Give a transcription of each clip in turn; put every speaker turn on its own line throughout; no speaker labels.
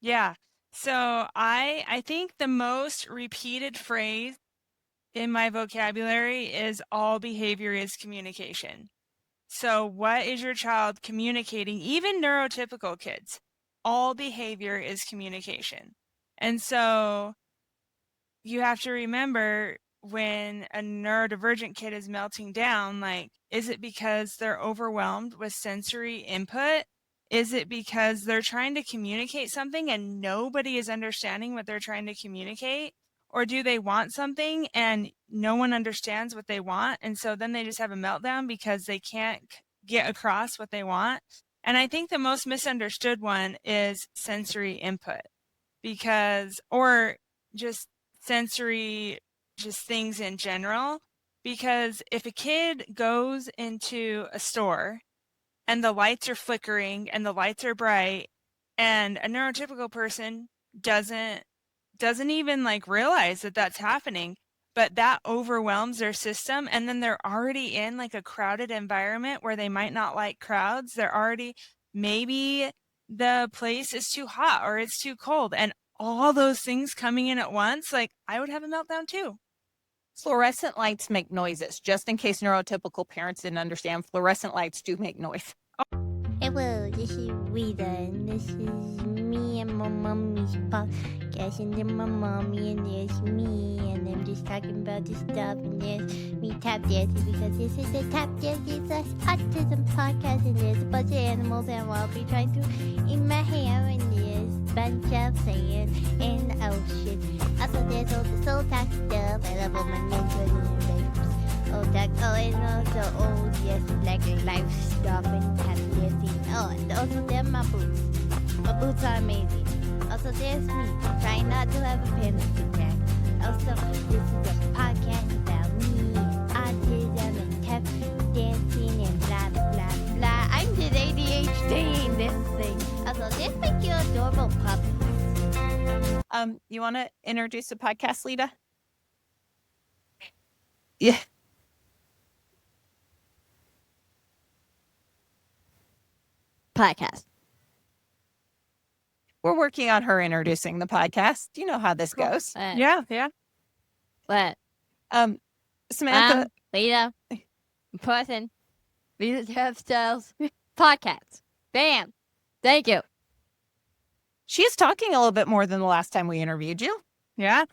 Yeah. So I think the most repeated phrase in my vocabulary is all behavior is communication. So what is your child communicating? Even neurotypical kids, all behavior is communication. And so you have to remember when a neurodivergent kid is melting down, like, is it because they're overwhelmed with sensory input? Is it because they're trying to communicate something and nobody is understanding what they're trying to communicate? Or do they want something and no one understands what they want? And so then they just have a meltdown because they can't get across what they want. And I think the most misunderstood one is sensory input because, or just sensory, just things in general. Because if a kid goes into a store and the lights are flickering and the lights are bright and a neurotypical person doesn't even like realize that that's happening, but that overwhelms their system, and then they're already in like a crowded environment where they might not like crowds. They're already, maybe the place is too hot or it's too cold, and all those things coming in at once, like I would have a meltdown too.
Fluorescent lights make noises. Just in case neurotypical parents didn't understand, fluorescent lights do make noise.
Hello, this is Rita, and this is me and my mommy's podcast, and then my mommy, and there's me, and I'm just talking about this stuff, and there's me tap dancing, because this is the Tap Dancing / Autism podcast, and there's a bunch of animals, and I'll be trying to eat my hair, and there's a bunch of sand in the ocean. Also, there's all the soul talk stuff, I love all my ninjas and babes. Oh, that, oh, and also, oh, yes, like life stuff and tap dancing. Oh, and also there are my boots. My boots are amazing. Also, there's me, trying not to have a panic attack. Also, this is a podcast about me, autism, and tap dancing, and blah, blah, blah. I'm just ADHD in this thing. Also, there's my cute, adorable puppies.
You want to introduce the podcast, Leta? Yeah.
Podcast.
We're working on her introducing the podcast. You know how this goes.
Yeah.
What?
Samantha.
Leta. Person. Leta Tap Styles. Podcast. Bam. Thank you.
She is talking a little bit more than the last time we interviewed you.
Yeah.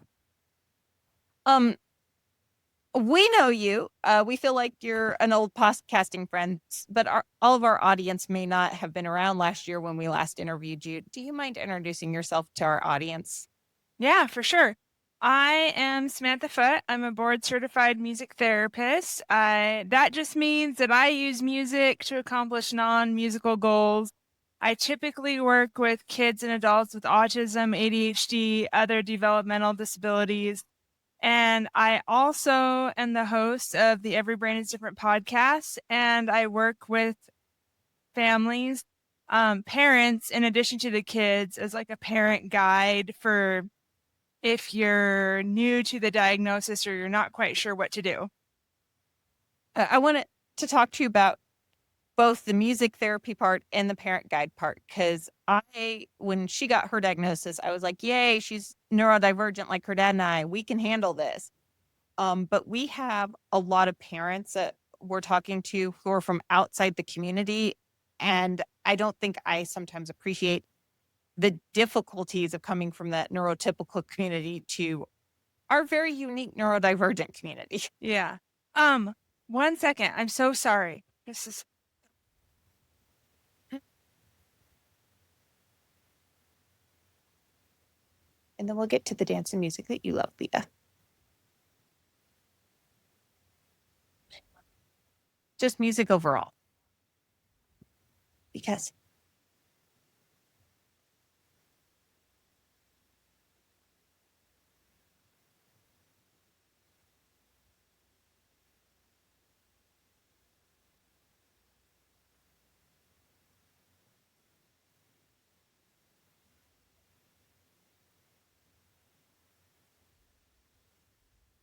We know you. We feel like you're an old podcasting friend, but all of our audience may not have been around last year when we last interviewed you. Do you mind introducing yourself to our audience?
Yeah, for sure. I am Samantha Foot. I'm a board certified music therapist. That just means that I use music to accomplish non-musical goals. I typically work with kids and adults with autism, ADHD, other developmental disabilities. And I also am the host of the Every Brain is Different podcast, and I work with families, parents, in addition to the kids, as like a parent guide for if you're new to the diagnosis or you're not quite sure what to do.
I wanted to talk to you about both the music therapy part and the parent guide part, because when she got her diagnosis, I was like, yay, she's neurodivergent like her dad and I. We can handle this. But we have a lot of parents that we're talking to who are from outside the community, and I don't think I sometimes appreciate the difficulties of coming from that neurotypical community to our very unique neurodivergent community.
Yeah. 1 second. I'm so sorry. This is.
And then we'll get to the dance and music that you love, Leta. Just music overall. Because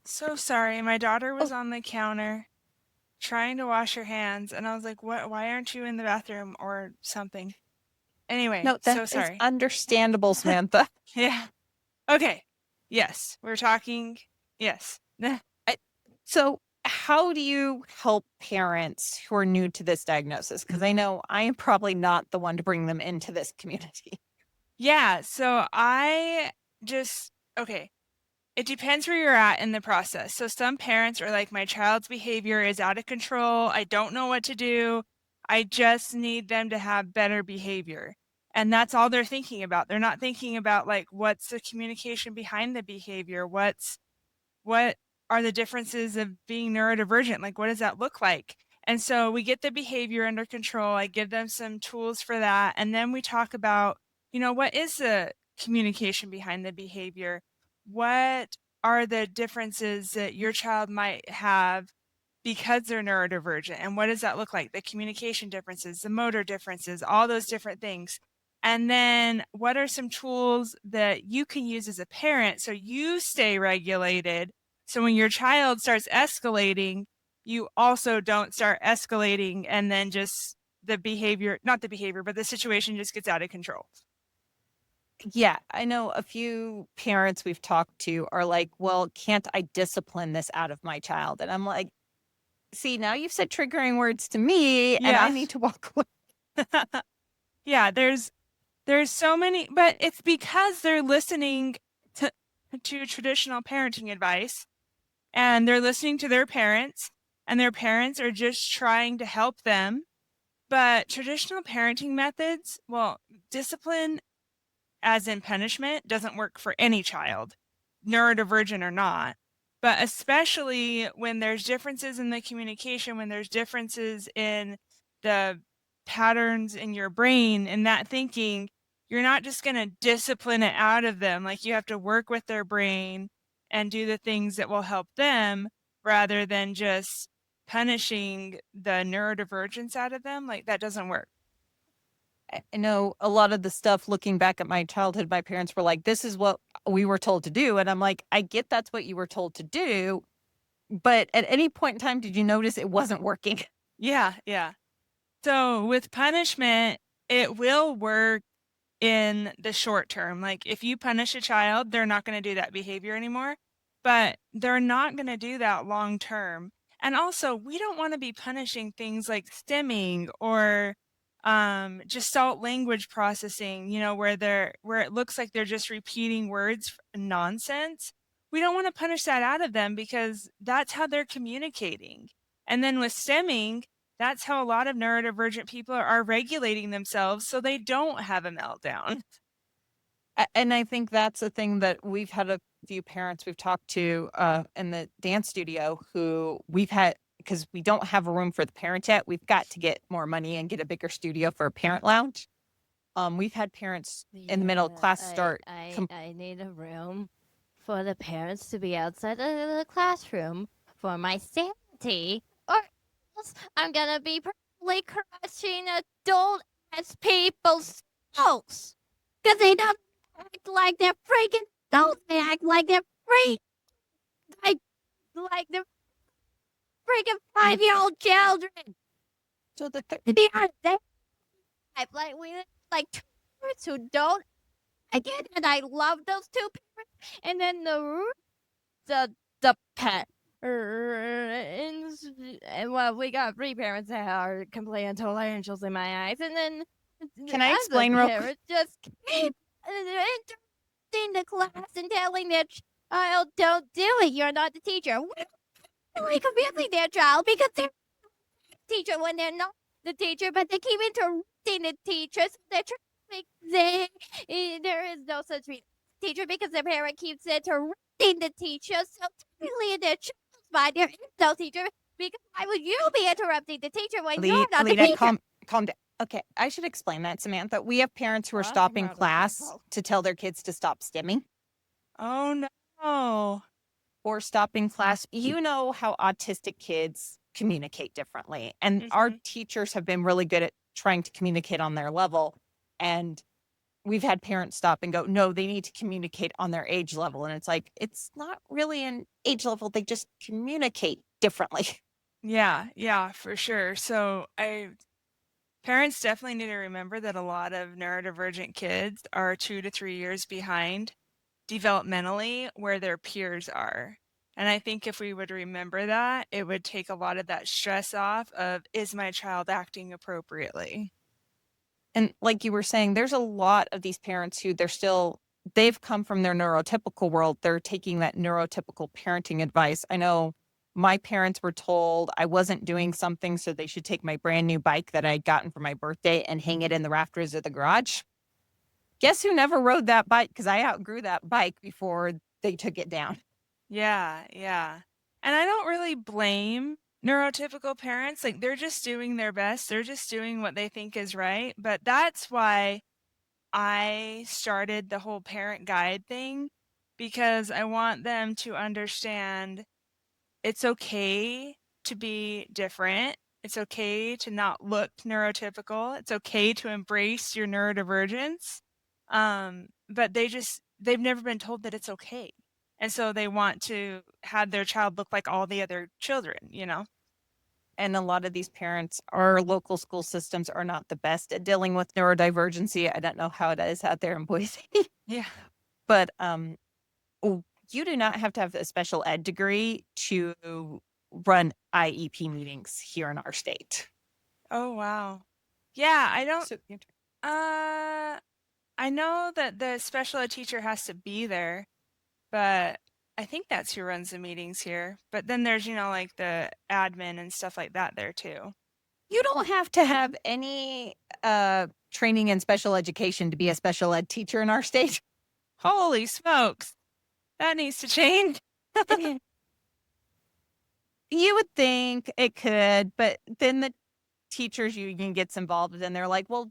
So sorry. My daughter was on the counter trying to wash her hands, and I was like, "What? Why aren't you in the bathroom or something?" Anyway,
No,
so
that is
sorry.
understandable, Samantha.
Yeah. Okay. Yes, we're talking. Yes.
So, how do you help parents who are new to this diagnosis? Because I know I am probably not the one to bring them into this community.
Yeah. So okay. It depends where you're at in the process. So some parents are like, my child's behavior is out of control. I don't know what to do. I just need them to have better behavior. And that's all they're thinking about. They're not thinking about like, what's the communication behind the behavior? What are the differences of being neurodivergent? Like, what does that look like? And so we get the behavior under control. I give them some tools for that. And then we talk about, what is the communication behind the behavior? What are the differences that your child might have because they're neurodivergent? And what does that look like? The communication differences, the motor differences, all those different things. And then what are some tools that you can use as a parent so you stay regulated? So when your child starts escalating, you also don't start escalating and then just not the behavior, but the situation just gets out of control.
Yeah, I know a few parents we've talked to are like, well, can't I discipline this out of my child? And I'm like, see, now you've said triggering words to me and I
Yeah.
need to walk away.
Yeah, there's so many, but it's because they're listening to traditional parenting advice and they're listening to their parents and their parents are just trying to help them. But traditional parenting methods, well, discipline as in punishment doesn't work for any child, neurodivergent or not. But especially when there's differences in the communication, when there's differences in the patterns in your brain and that thinking, you're not just going to discipline it out of them. Like you have to work with their brain and do the things that will help them rather than just punishing the neurodivergence out of them. Like that doesn't work.
I know a lot of the stuff looking back at my childhood, my parents were like, this is what we were told to do. And I'm like, I get that's what you were told to do. But at any point in time, did you notice it wasn't working?
Yeah, yeah. So with punishment, it will work in the short term. Like if you punish a child, they're not going to do that behavior anymore, but they're not going to do that long term. And also, we don't want to be punishing things like stimming or gestalt language processing, where it looks like they're just repeating words nonsense. We don't want to punish that out of them because that's how they're communicating. And then with stimming, that's how a lot of neurodivergent people are regulating themselves so they don't have a meltdown.
And I think that's a thing that we've had a few parents we've talked to in the dance studio who we've had, because we don't have a room for the parent yet. We've got to get more money and get a bigger studio for a parent lounge. We've had parents in the middle of class start.
I need a room for the parents to be outside of the classroom for my sanity, or else I'm gonna be probably crushing adult as people's skulls. Because they don't act like they're freaking adults, they act like they're like they're freaking 5-year-old children.
So the
They are they like we like two parents who don't. Again, and I love those two parents. And then the pet. And well, we got 3 parents that are complete and total angels in my eyes. And then
Can I explain real
quick? Just keep interrupting the class and telling their child, "Don't do it. You're not the teacher." We're confusing their child because they're the teacher when they're not the teacher, but they keep interrupting the teacher. So they're trying to make there is no such teacher because the parent keeps interrupting the teacher. So technically, in their child's mind, there is no teacher because why would you be interrupting the teacher when you're not the teacher?
Calm down. Okay, I should explain that, Samantha. We have parents who are stopping class to tell their kids to stop stimming.
Oh no.
Or stopping class. You know how autistic kids communicate differently. And our teachers have been really good at trying to communicate on their level. And we've had parents stop and go, no, they need to communicate on their age level. And it's like, it's not really an age level. They just communicate differently.
Yeah, for sure. So Parents definitely need to remember that a lot of neurodivergent kids are 2 to 3 years behind developmentally where their peers are. And I think if we would remember that, it would take a lot of that stress off of, is my child acting appropriately?
And like you were saying, there's a lot of these parents who they've come from their neurotypical world. They're taking that neurotypical parenting advice. I know my parents were told I wasn't doing something, so they should take my brand new bike that I'd gotten for my birthday and hang it in the rafters of the garage. Guess who never rode that bike? Because I outgrew that bike before they took it down.
Yeah, yeah. And I don't really blame neurotypical parents. Like, they're just doing their best. They're just doing what they think is right. But that's why I started the whole parent guide thing, because I want them to understand it's okay to be different. It's okay to not look neurotypical. It's okay to embrace your neurodivergence. But they've never been told that it's okay. And so they want to have their child look like all the other children, you know?
And a lot of these parents, our local school systems are not the best at dealing with neurodivergency. I don't know how it is out there in Boise,
Yeah.
but you do not have to have a special ed degree to run IEP meetings here in our state.
Oh, wow. Yeah,
So
uh, I know that the special ed teacher has to be there, but I think that's who runs the meetings here. But then there's, like the admin and stuff like that there too.
you don't have to have any training in special education to be a special ed teacher in our state.
Holy smokes. That needs to change.
You would think it could, but then the teachers union gets involved and they're like, well,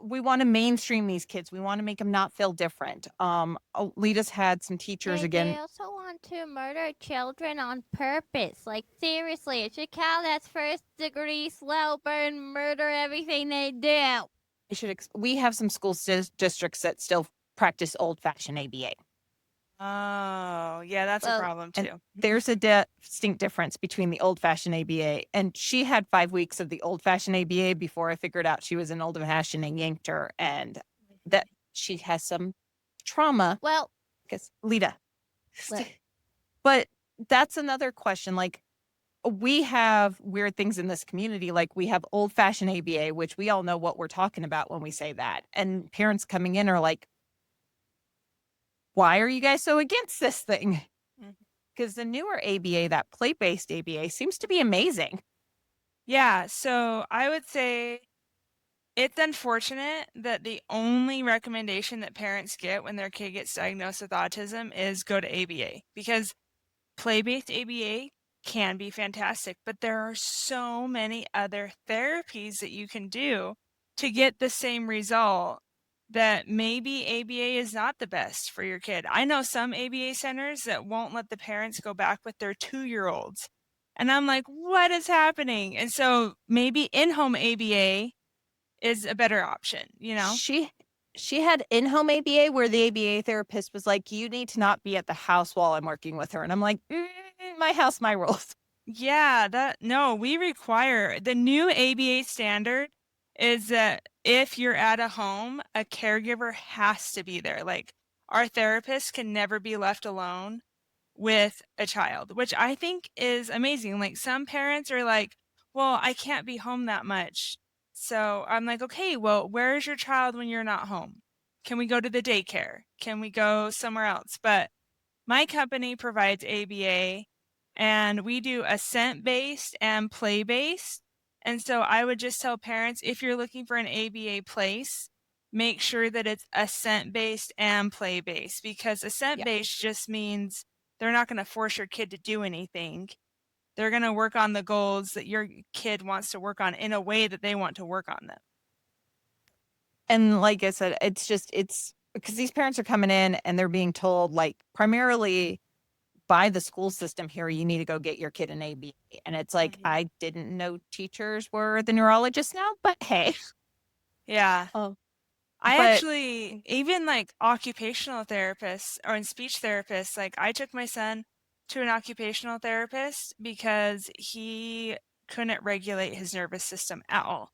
we want to mainstream these kids. We want to make them not feel different. Lita's had some teachers
They
again.
also want to murder children on purpose. Like, seriously, it should count as first degree slow burn murder everything they do.
We have some school districts that still practice old fashioned ABA.
Oh, yeah, that's a
Well,
problem
And
too.
there's a distinct difference between the old fashioned ABA. And she had 5 weeks of the old fashioned ABA before I figured out she was an old fashioned and yanked her. And that she has some trauma
well,
because Lita.
well,
But that's another question. Like, we have weird things in this community. Like, we have old fashioned ABA, which we all know what we're talking about when we say that. And parents coming in are like, why are you guys so against this thing?
Mhm.
Because the newer ABA, that play based ABA, seems to be amazing.
Yeah, so I would say it's unfortunate that the only recommendation that parents get when their kid gets diagnosed with autism is go to ABA, because play-based ABA can be fantastic, but there are so many other therapies that you can do to get the same result that maybe ABA is not the best for your kid. I know some ABA centers that won't let the parents go back with their 2-year-olds. And I'm like, what is happening? And so maybe in-home ABA is a better option, you know?
She had in-home ABA where the ABA therapist was like, you need to not be at the house while I'm working with her. And I'm like, my house, my rules.
Yeah, no, we require the new ABA standard is that if you're at a home, a caregiver has to be there. Like, our therapist can never be left alone with a child, which I think is amazing. Like, some parents are like, well, I can't be home that much. So I'm like, okay, well, where is your child when you're not home? Can we go to the daycare? Can we go somewhere else? But my company provides ABA, and we do assent-based and play-based. And so I would just tell parents, if you're looking for an ABA place, make sure that it's assent-based and play-based, because assent-based just means they're not going to force your kid to do anything. They're going to work on the goals that your kid wants to work on in a way that they want to work on them.
And like I said, it's because these parents are coming in and they're being told, like, primarily by the school system here, you need to go get your kid an ABA. And it's like, I didn't know teachers were the neurologists now, but hey.
Yeah.
Oh,
I
but
actually, even like occupational therapists or in speech therapists, like I took my son to an occupational therapist because he couldn't regulate his nervous system at all.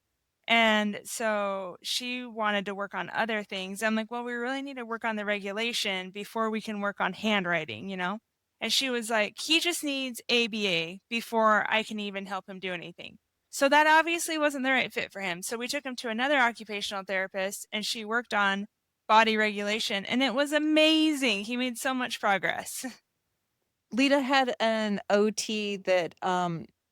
And so she wanted to work on other things. I'm like, well, we really need to work on the regulation before we can work on handwriting, you know? And she was like, he just needs ABA before I can even help him do anything. So that obviously wasn't the right fit for him. So we took him to another occupational therapist and she worked on body regulation and it was amazing. He made so much progress.
Leta had an OT that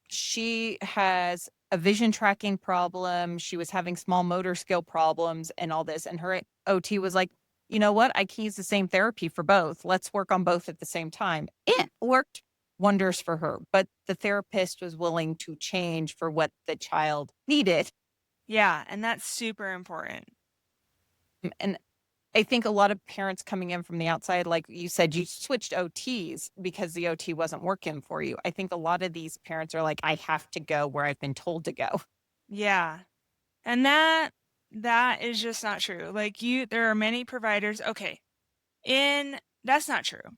she has a vision tracking problem. She was having small motor skill problems and all this. And her OT was like, you know what? I can use the same therapy for both. Let's work on both at the same time. It worked wonders for her, but the therapist was willing to change for what the child needed.
Yeah, and that's super important.
And I think a lot of parents coming in from the outside, like you said, you switched OTs because the OT wasn't working for you. I think a lot of these parents are like, I have to go where I've been told to go.
Yeah. And that is just not true. Like there are many providers. Okay. That's not true.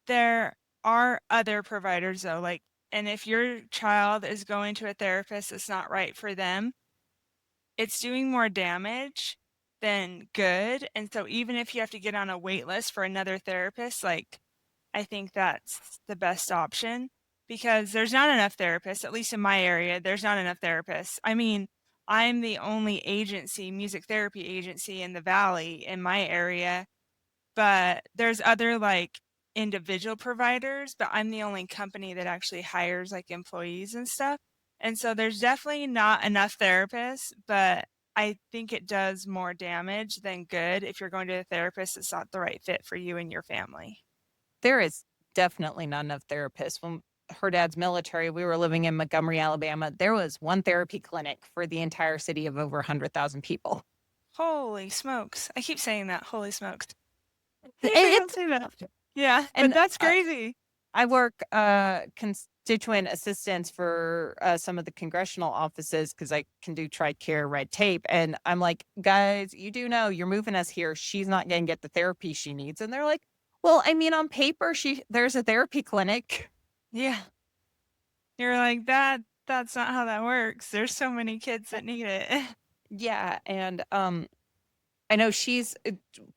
There are other providers though, like, and if your child is going to a therapist that's not right for them, it's doing more damage than good. And so even if you have to get on a wait list for another therapist, like I think that's the best option because there's not enough therapists, at least in my area, there's not enough therapists. I mean, I'm the only agency, music therapy agency in the valley in my area, but there's other like individual providers, but I'm the only company that actually hires like employees and stuff. And so there's definitely not enough therapists, but I think it does more damage than good if you're going to a therapist that's not the right fit for you and your family.
There is definitely not enough therapists. When her dad's military, we were living in Montgomery, Alabama. There was one therapy clinic for the entire city of over 100,000 people.
Holy smokes. I keep saying that. Holy smokes. I usually don't
It's
say that. Yeah, but
and
that's crazy.
I work constituent assistance for some of the congressional offices because I can do TRICARE red tape. And I'm like, guys, you do know you're moving us here. She's not going to get the therapy she needs. And they're like, well, I mean, on paper, there's a therapy clinic.
Yeah. You're like, that's not how that works. There's so many kids that need it.
Yeah. And I know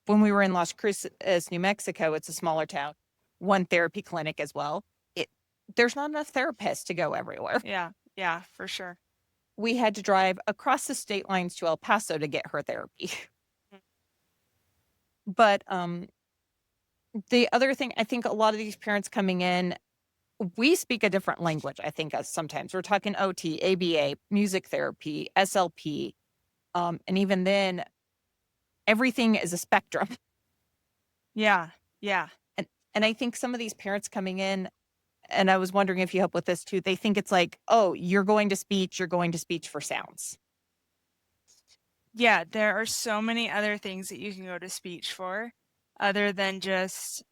when we were in Las Cruces, New Mexico, it's a smaller town, one therapy clinic as well. There's not enough therapists to go everywhere.
Yeah. Yeah, for sure.
We had to drive across the state lines to El Paso to get her therapy. But the other thing, I think a lot of these parents coming in, we speak a different language, I think, as sometimes. We're talking OT, ABA, music therapy, SLP. And even then, everything is a spectrum.
Yeah. Yeah.
And I think some of these parents coming in, and I was wondering if you help with this too, they think it's like, oh, you're going to speech for sounds.
Yeah, there are so many other things that you can go to speech for other than just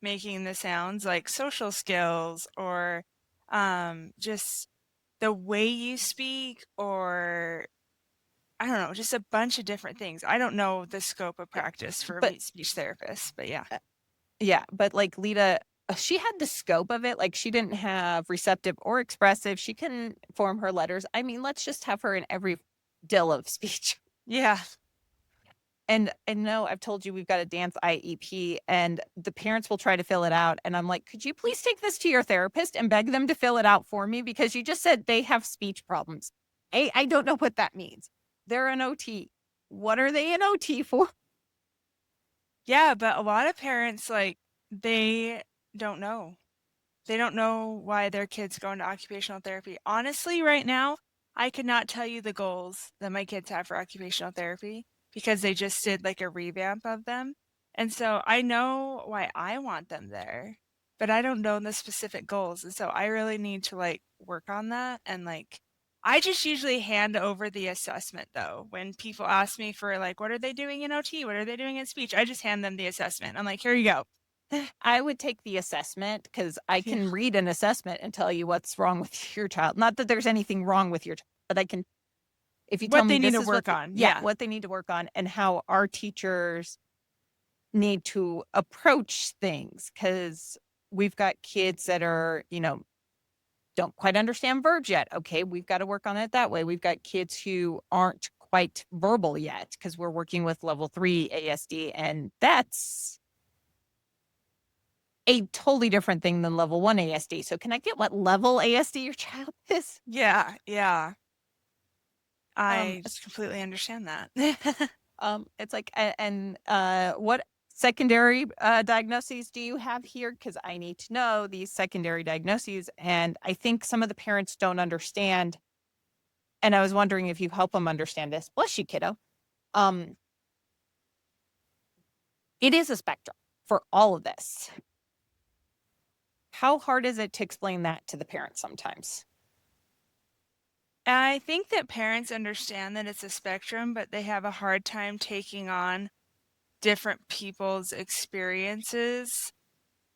making the sounds, like social skills or just the way you speak, or I don't know, just a bunch of different things. I don't know the scope of practice for
But
speech therapists, but yeah.
yeah, but like Leta, she had the scope of it. Like she didn't have receptive or expressive. She couldn't form her letters. I mean, let's just have her in every dill of speech.
Yeah.
And no, I've told you we've got a dance IEP and the parents will try to fill it out. And I'm like, could you please take this to your therapist and beg them to fill it out for me? Because you just said they have speech problems. I don't know what that means. They're an OT. What are they an OT for?
Yeah, but a lot of parents, like, they don't know. They don't know why their kids go into occupational therapy. Honestly, right now, I could not tell you the goals that my kids have for occupational therapy because they just did like a revamp of them. And so I know why I want them there, but I don't know the specific goals. And so I really need to like work on that. And like, I just usually hand over the assessment though. When people ask me for like, what are they doing in OT? What are they doing in speech? I just hand them the assessment. I'm like, here you go.
I would take the assessment because I
Yeah.
can read an assessment and tell you what's wrong with your child. Not that there's anything wrong with your child, but I can, if you tell
What
me
they need
this
to
is
work on.
yeah,
Yeah.
what they need to work on and how our teachers need to approach things. Cause we've got kids that are, don't quite understand verbs yet. Okay. We've got to work on it that way. We've got kids who aren't quite verbal yet because we're working with level 3 ASD, and that's a totally different thing than level 1 ASD. So can I get what level ASD your child is?
Yeah, yeah.
Um,
I completely understand that.
it's like, and what secondary diagnoses do you have here? Because I need to know these secondary diagnoses, and I think some of the parents don't understand. And I was wondering if you help them understand this. Bless you, kiddo. It is a spectrum for all of this. How hard is it to explain that to the parents sometimes?
I think that parents understand that it's a spectrum, but they have a hard time taking on different people's experiences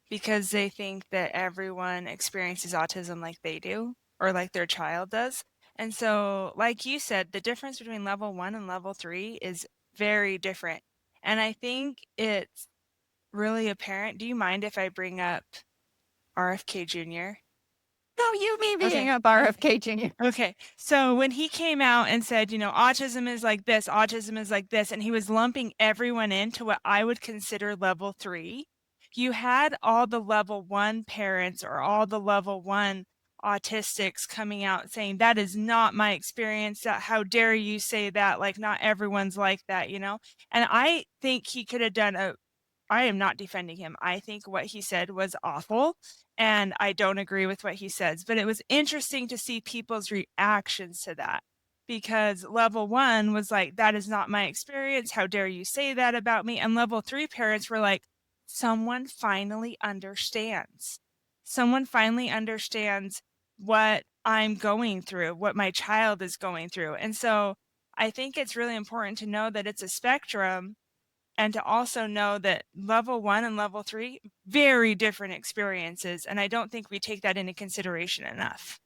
because they think that everyone experiences autism like they do or like their child does. And so, like you said, the difference between level 1 and level 3 is very different. And I think it's really apparent. Do you mind if I bring up RFK Jr.?
No, you mean being
Okay.
up RFK Jr.
Okay. So when he came out and said, autism is like this, autism is like this, and he was lumping everyone into what I would consider level 3, you had all the level 1 parents or all the level 1 autistics coming out saying, that is not my experience. How dare you say that? Like, not everyone's like that, And I think he could have done I am not defending him. I think what he said was awful, and I don't agree with what he says. But it was interesting to see people's reactions to that because level 1 was like, that is not my experience. How dare you say that about me? And level 3 parents were like, someone finally understands. Someone finally understands what I'm going through, what my child is going through. And so I think it's really important to know that it's a spectrum and to also know that level 1 and level 3, very different experiences. And I don't think we take that into consideration enough.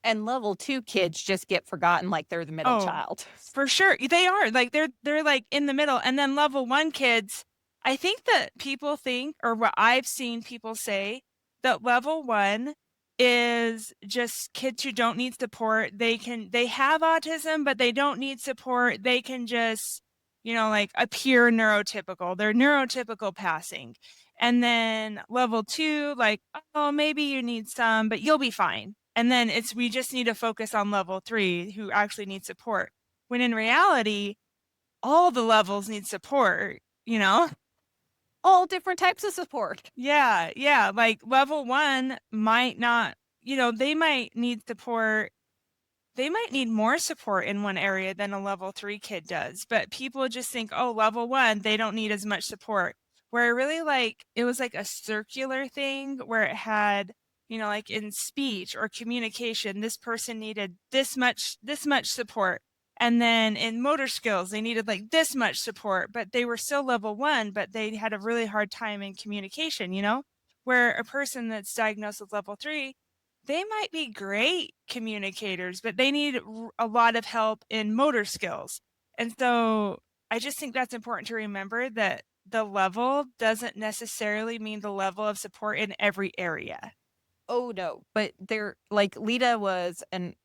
And level 2 kids just get forgotten like they're the middle
Oh,
child.
for sure. They are like, they're like in the middle. And then level 1 kids, I think that people think, or what I've seen people say, that level 1 is just kids who don't need support. They have autism, but they don't need support. They can just, like appear neurotypical. They're neurotypical passing. And then level 2, like, oh, maybe you need some, but you'll be fine. And then we just need to focus on level 3 who actually need support. When in reality, all the levels need support,
All different types of support.
Yeah, yeah. Like level 1 might not, they might need support. They might need more support in one area than a level 3 kid does. But people just think, oh, level 1, they don't need as much support. Where really it was like a circular thing where it had, like in speech or communication, this person needed this much support. And then in motor skills, they needed like this much support, but they were still level 1, but they had a really hard time in communication, where a person that's diagnosed with level 3, they might be great communicators, but they need a lot of help in motor skills. And so I just think that's important to remember that the level doesn't necessarily mean the level of support in every area.
Oh no, but they're like Leta was, and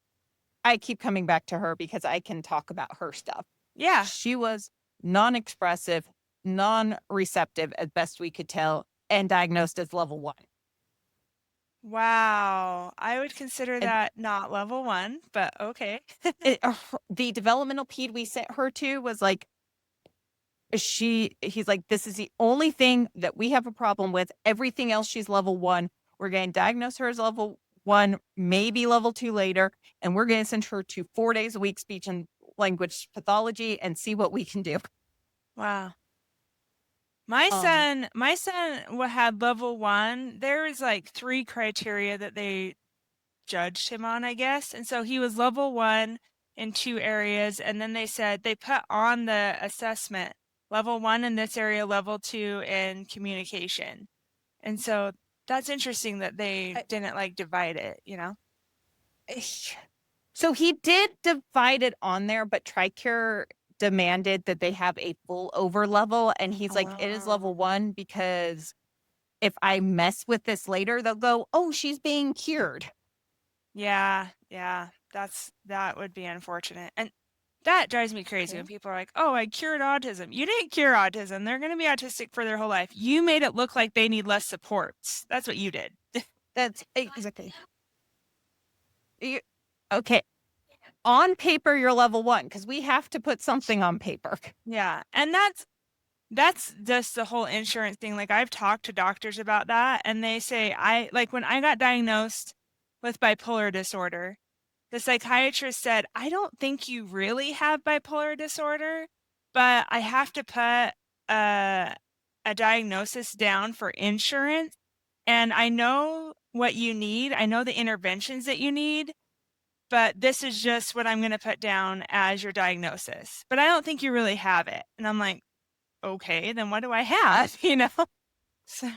I keep coming back to her because I can talk about her stuff.
Yeah.
She was non-expressive, non-receptive as best we could tell, and diagnosed as level 1.
Wow. I would consider
And
that not level 1, but okay.
the developmental ped we sent her to was like, he's like, this is the only thing that we have a problem with. Everything else, she's level 1. We're going to diagnose her as level 1, maybe level 2 later. And we're going to send her to 4 days a week speech and language pathology and see what we can do.
Wow. My son had level 1. There was like 3 criteria that they judged him on, I guess. And so he was level 1 in 2 areas. And then they said they put on the assessment level 1 in this area, level 2 in communication. And so that's interesting that they didn't divide it,
So he did divide it on there, but TRICARE demanded that they have a full over level. And he's like, it is level 1 because if I mess with this later, they'll go, oh, she's being cured.
Yeah, that would be unfortunate. And That drives me crazy
Okay.
when people are like, "Oh, I cured autism." You didn't cure autism. They're going to be autistic for their whole life. You made it look like they need less supports. That's what you did.
That's exactly. Okay. On paper, you're level 1 because we have to put something on paper.
Yeah. And that's just the whole insurance thing. Like, I've talked to doctors about that, and they say, when I got diagnosed with bipolar disorder, the psychiatrist said, "I don't think you really have bipolar disorder, but I have to put a diagnosis down for insurance. And I know what you need. I know the interventions that you need, but this is just what I'm going to put down as your diagnosis. But I don't think you really have it." And I'm like, okay, then what do I have? So,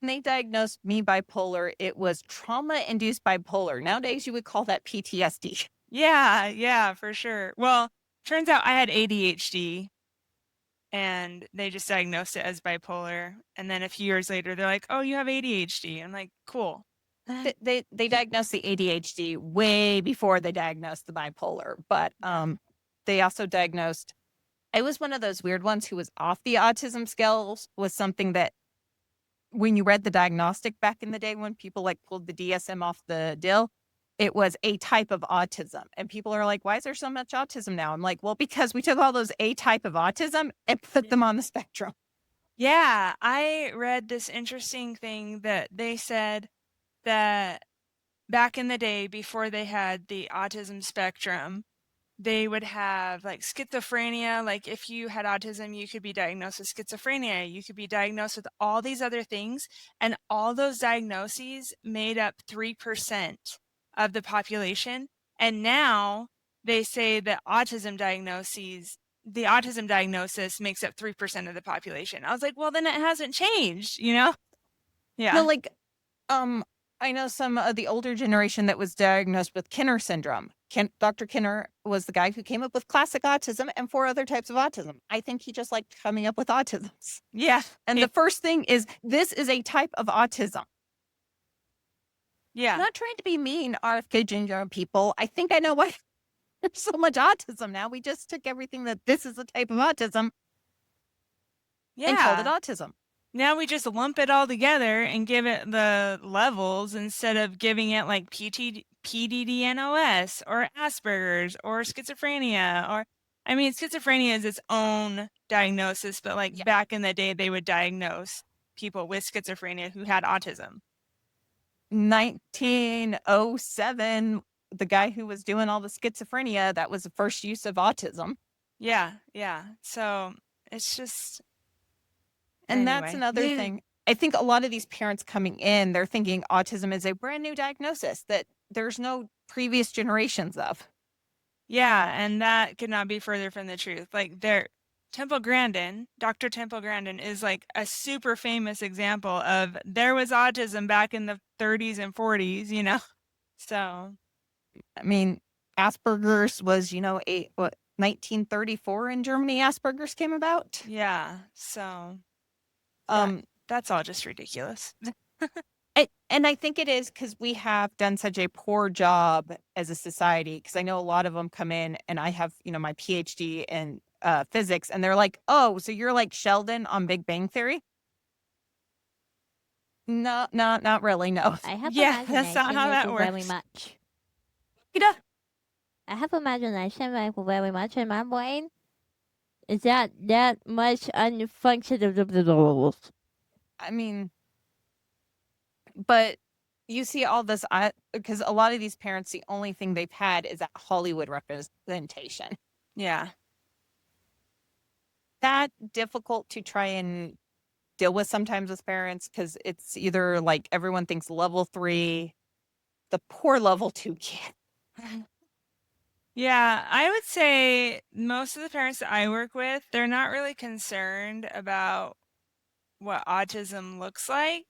When they diagnosed me bipolar, it was trauma-induced bipolar. Nowadays, you would call that PTSD.
yeah, for sure. Well, turns out I had ADHD, and they just diagnosed it as bipolar. And then a few years later, they're like, "Oh, you have ADHD." I'm like, "Cool."
They diagnosed the ADHD way before they diagnosed the bipolar, but they also diagnosed. I was one of those weird ones who was off the autism scales. Was something that when you read the diagnostic back in the day when people like pulled the DSM off the dill, it was a type of autism. And people are like, why is there so much autism now? I'm like, well, because we took all those A type of autism and put them on the spectrum.
Yeah, I read this interesting thing that they said that back in the day, before they had the autism spectrum, they would have like schizophrenia. Like, if you had autism, you could be diagnosed with schizophrenia. You could be diagnosed with all these other things. And all those diagnoses made up 3% of the population. And now they say that the autism diagnosis makes up 3% of the population. I was like, well, then it hasn't changed,
No,
Yeah.
like, I know some of the older generation that was diagnosed with Kinner syndrome. Dr. Kinner was the guy who came up with classic autism and 4 other types of autism. I think he just liked coming up with autisms.
Yeah.
And the first thing is, this is a type of autism.
Yeah.
Not trying to be mean, RFK Jr. people. I think I know why there's so much autism now. We just took everything that this is a type of autism and called it autism.
Now we just lump it all together and give it the levels instead of giving it like PDD-NOS or Asperger's or schizophrenia. Or, I mean, schizophrenia is its own diagnosis, but like back in the day, they would diagnose people with schizophrenia who had autism.
1907, the guy who was doing all the schizophrenia, that was the first use of autism.
Yeah. So it's just.
And that's another thing. I think a lot of these parents coming in, they're thinking autism is a brand new diagnosis that there's no previous generations of.
Yeah, and that could not be further from the truth. Like, Temple Grandin, Dr. Temple Grandin is like a super famous example of there was autism back in the 30s and 40s, So,
I mean, Asperger's was, 1934 in Germany, Asperger's came about.
yeah. So, that's all just ridiculous.
And I think it is because we have done such a poor job as a society, because I know a lot of them come in and I have, my PhD in physics, and they're like, oh, so you're like Sheldon on Big Bang Theory? No, not really, no.
I have
Yeah, that's not how that works.
very much.
I
I have imagination like very much in my brain. Is that much unfunctional?
I mean, but you see all this, because a lot of these parents, the only thing they've had is that Hollywood representation.
Yeah.
That difficult to try and deal with sometimes with parents, because it's either like everyone thinks level 3, the poor level 2 kid.
Yeah, I would say most of the parents that I work with, they're not really concerned about what autism looks like.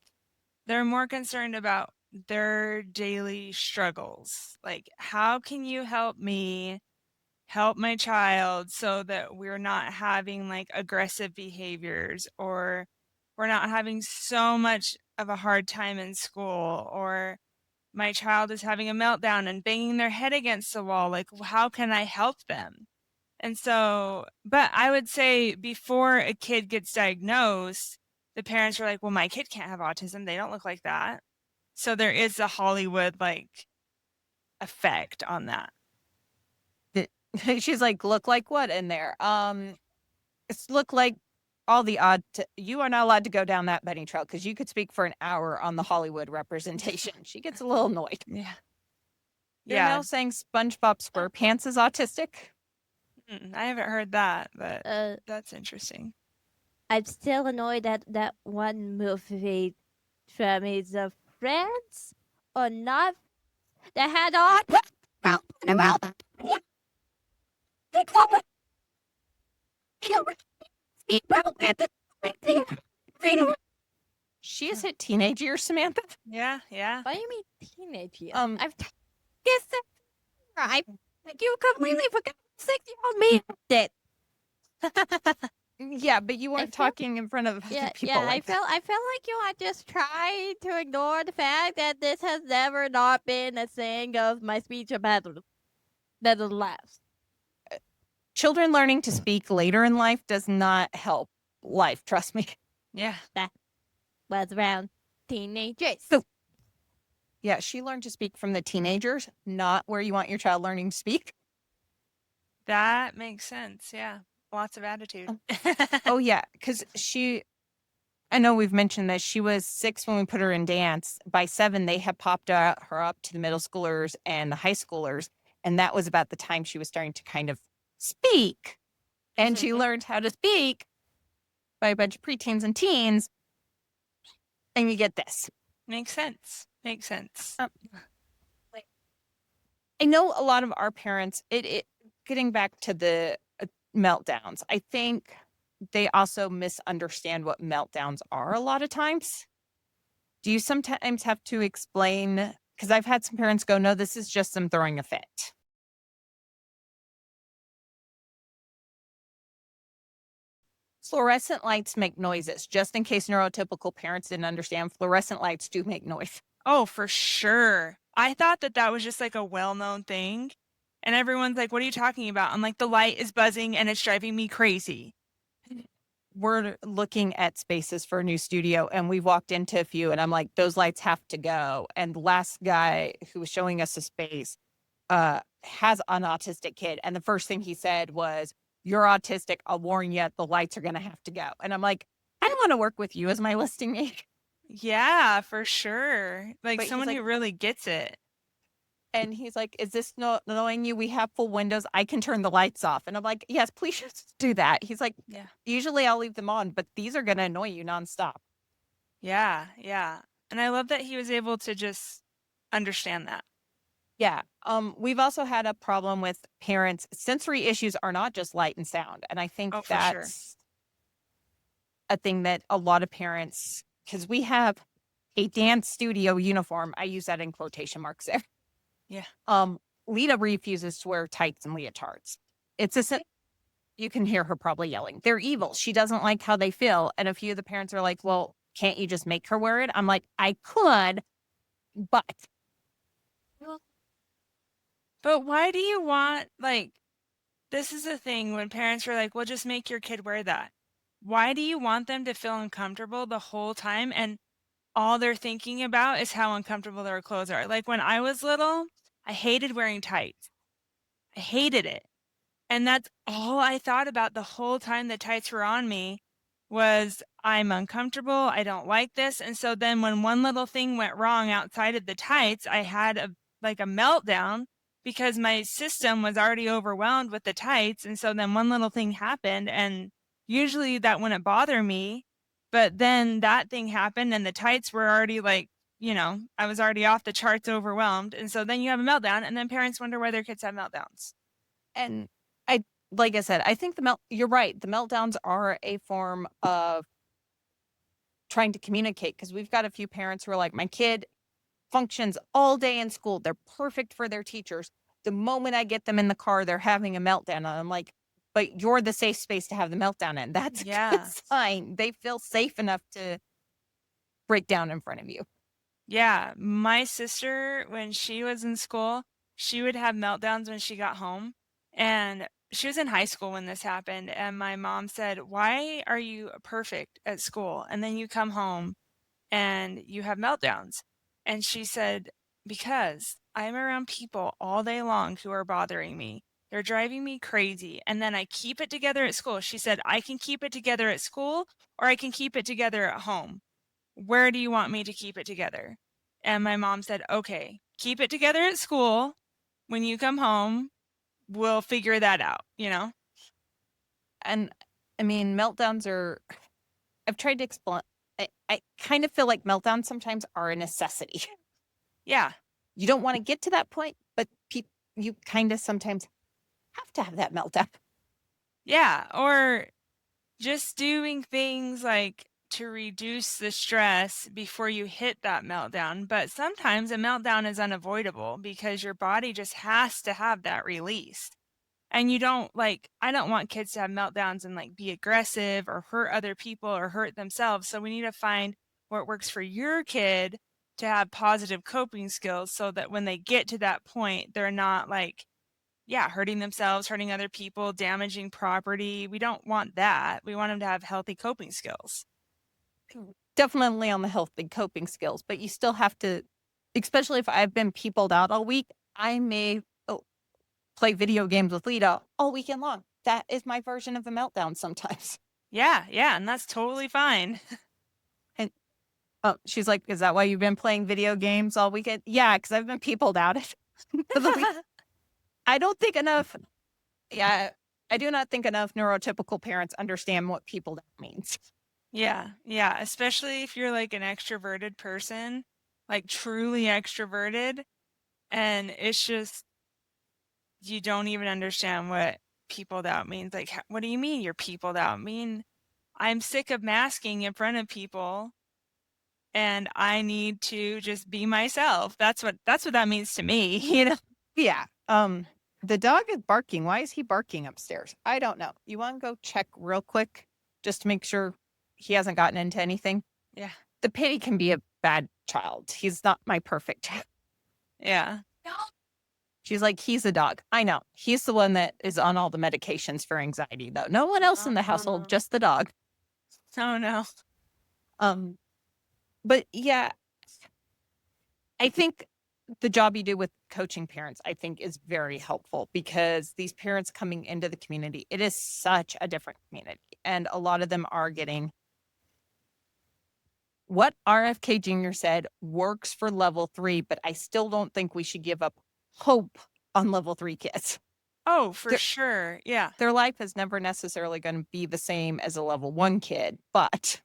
They're more concerned about their daily struggles. Like, how can you help me help my child so that we're not having like aggressive behaviors, or we're not having so much of a hard time in school, or my child is having a meltdown and banging their head against the wall. Like, how can I help them? And so, but I would say before a kid gets diagnosed, the parents are like, well, my kid can't have autism. They don't look like that. So there is a Hollywood like effect on that.
She's like, look like what in there? It's look like all the odd. You are not allowed to go down that bunny trail because you could speak for an hour on the Hollywood representation. She gets a little annoyed.
Yeah.
You're
Yeah.
now saying SpongeBob SquarePants is autistic?
I haven't heard that, but
Uh,
that's interesting.
I'm still annoyed at that one movie from is of Friends or not that had on.
She has hit teenage years, Samantha.
Yeah, yeah.
What do you mean teenage years?
I've
guess that right. Like you completely forgot 6-year-old me did.
Yeah, but you weren't
feel-
talking in front of
Yeah,
other people.
I felt like you are just trying to ignore the fact that this has never not been a thing of my speech battle. That is last.
Children learning to speak later in life does not help life. Trust me.
Yeah.
Was around teenagers.
So- Yeah, she learned to speak from the teenagers, not where you want your child learning to speak.
That makes sense. Yeah. Lots of attitude.
Oh, yeah, because I know we've mentioned that she was 6 when we put her in dance. By 7, they had popped her up to the middle schoolers and the high schoolers. And that was about the time she was starting to kind of speak. And she learned how to speak by a bunch of preteens and teens. And you get this.
Makes sense. Makes sense.
I know a lot of our parents, getting back to the meltdowns, I think they also misunderstand what meltdowns are a lot of times. Do you sometimes have to explain? Because I've had some parents go, no, this is just them throwing a fit. Fluorescent lights make noises. Just in case neurotypical parents didn't understand, fluorescent lights do make noise.
Oh, for sure. I thought that was just like a well-known thing. And everyone's like, what are you talking about? I'm like, the light is buzzing and it's driving me crazy.
We're looking at spaces for a new studio and we walked into a few and I'm like, those lights have to go. And the last guy who was showing us a space has an autistic kid. And the first thing he said was, you're autistic. I'll warn you, the lights are going to have to go. And I'm like, I don't want to work with you as my listing agent.
Yeah, for sure. Like
But he's
someone
like-
who really gets it.
And he's like, is this not annoying you? We have full windows. I can turn the lights off. And I'm like, yes, please just do that. He's like,
Yeah.
Usually I'll leave them on, but these are going to annoy you nonstop.
Yeah, yeah. And I love that he was able to just understand that.
Yeah. We've also had a problem with parents. Sensory issues are not just light and sound. And I think
Oh, for sure.
that's a thing that a lot of parents, because we have a dance studio uniform. I use that in quotation marks there.
Yeah.
Leta refuses to wear tights and leotards. You can hear her probably yelling. They're evil. She doesn't like how they feel. And a few of the parents are like, well, can't you just make her wear it? I'm like, I could, but.
But why do you want, like, this is the thing when parents are like, well, just make your kid wear that. Why do you want them to feel uncomfortable the whole time? And all they're thinking about is how uncomfortable their clothes are. Like when I was little, I hated wearing tights. I hated it. And that's all I thought about the whole time the tights were on me was I'm uncomfortable. I don't like this. And so then when one little thing went wrong outside of the tights, I had a meltdown because my system was already overwhelmed with the tights. And so then one little thing happened and usually that wouldn't bother me. But then that thing happened and the tights were already I was already off the charts overwhelmed. And so then you have a meltdown and then parents wonder why their kids have meltdowns.
And like I said, I think you're right. The meltdowns are a form of trying to communicate because we've got a few parents who are like, my kid functions all day in school. They're perfect for their teachers. The moment I get them in the car, they're having a meltdown. And I'm like, but you're the safe space to have the meltdown in. That's a good sign. They feel safe enough to break down in front of you.
Yeah. My sister, when she was in school, she would have meltdowns when she got home. And she was in high school when this happened, and my mom said, "Why are you perfect at school? And then you come home and you have meltdowns." And she said, "Because I'm around people all day long who are bothering me. They're driving me crazy. And then I keep it together at school." She said, "I can keep it together at school or I can keep it together at home. Where do you want me to keep it together?" And my mom said, "Okay, keep it together at school. When you come home, we'll figure that out, you know?"
And I mean, meltdowns are, I've tried to explain, I kind of feel like meltdowns sometimes are a necessity.
Yeah.
You don't want to get to that point, but you kind of sometimes have to have that meltdown.
Yeah. Or just doing things like to reduce the stress before you hit that meltdown. But sometimes a meltdown is unavoidable because your body just has to have that release. And you don't like, I don't want kids to have meltdowns and like be aggressive or hurt other people or hurt themselves. So we need to find what works for your kid to have positive coping skills so that when they get to that point, they're not like, yeah, hurting themselves, hurting other people, damaging property. We don't want that. We want them to have healthy coping skills.
Definitely on the healthy coping skills, but you still have to, especially if I've been peopled out all week, I may play video games with Leta all weekend long. That is my version of a meltdown sometimes.
Yeah, yeah, and that's totally fine.
And she's like, "Is that why you've been playing video games all weekend?" Yeah, because I've been peopled out for the week. I don't think enough. Yeah, I do not think enough neurotypical parents understand what peopled out means.
Yeah, yeah, especially if you're like an extroverted person, like truly extroverted, and it's just you don't even understand what peopled out means. Like, what do you mean you're peopled out? I mean, I'm sick of masking in front of people and I need to just be myself. That's what that means to me, you know?
Yeah. The dog is barking. Why is he barking upstairs? I don't know. You want to go check real quick just to make sure he hasn't gotten into anything?
Yeah.
The pity can be a bad child. He's not my perfect child.
Yeah.
She's like, "He's a dog." I know. He's the one that is on all the medications for anxiety, though. No one else in the household, just the dog.
Oh no.
Um, but yeah, I think the job you do with coaching parents, I think, is very helpful because these parents coming into the community, it is such a different community. And a lot of them are getting what RFK Jr. said works for level 3, but I still don't think we should give up hope on level 3 kids.
Oh, for
There-
sure. Yeah.
Their life is never necessarily going to be the same as a level 1 kid, but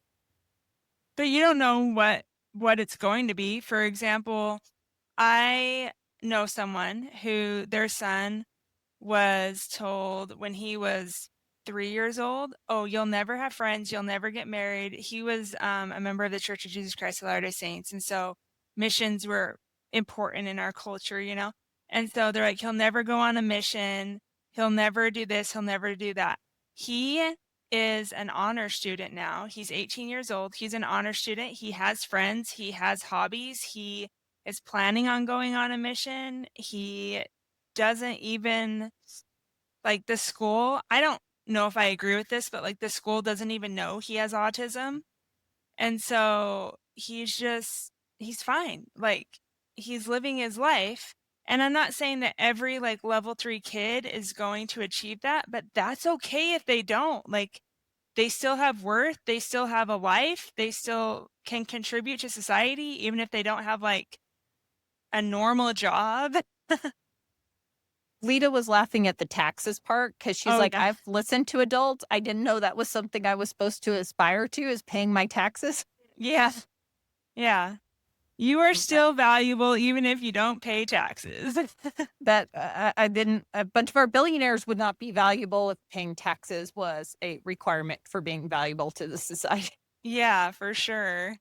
But you don't know what it's going to be. For example, I know someone who their son was told when he was 3 years old, "Oh, you'll never have friends, you'll never get married." He was a member of the Church of Jesus Christ of Latter-day Saints, and so missions were important in our culture, you know? And so they're like, "He'll never go on a mission, he'll never do this, he'll never do that." He is an honor student now. He's 18 years old. He's an honor student. He has friends, he has hobbies. He is planning on going on a mission. He doesn't even like the school. I don't know if I agree with this, but like the school doesn't even know he has autism. And so he's fine. Like he's living his life. And I'm not saying that every like level 3 kid is going to achieve that, but that's okay if they don't. Like they still have worth, they still have a life, they still can contribute to society even if they don't have like a normal job.
Leta was laughing at the taxes part because she's
Oh,
like,
yeah.
"I've listened to adults. I didn't know that was something I was supposed to aspire to, is paying my taxes."
Yeah. Yeah. You are still valuable even if you don't pay taxes.
That I didn't. A bunch of our billionaires would not be valuable if paying taxes was a requirement for being valuable to the society.
Yeah, for sure.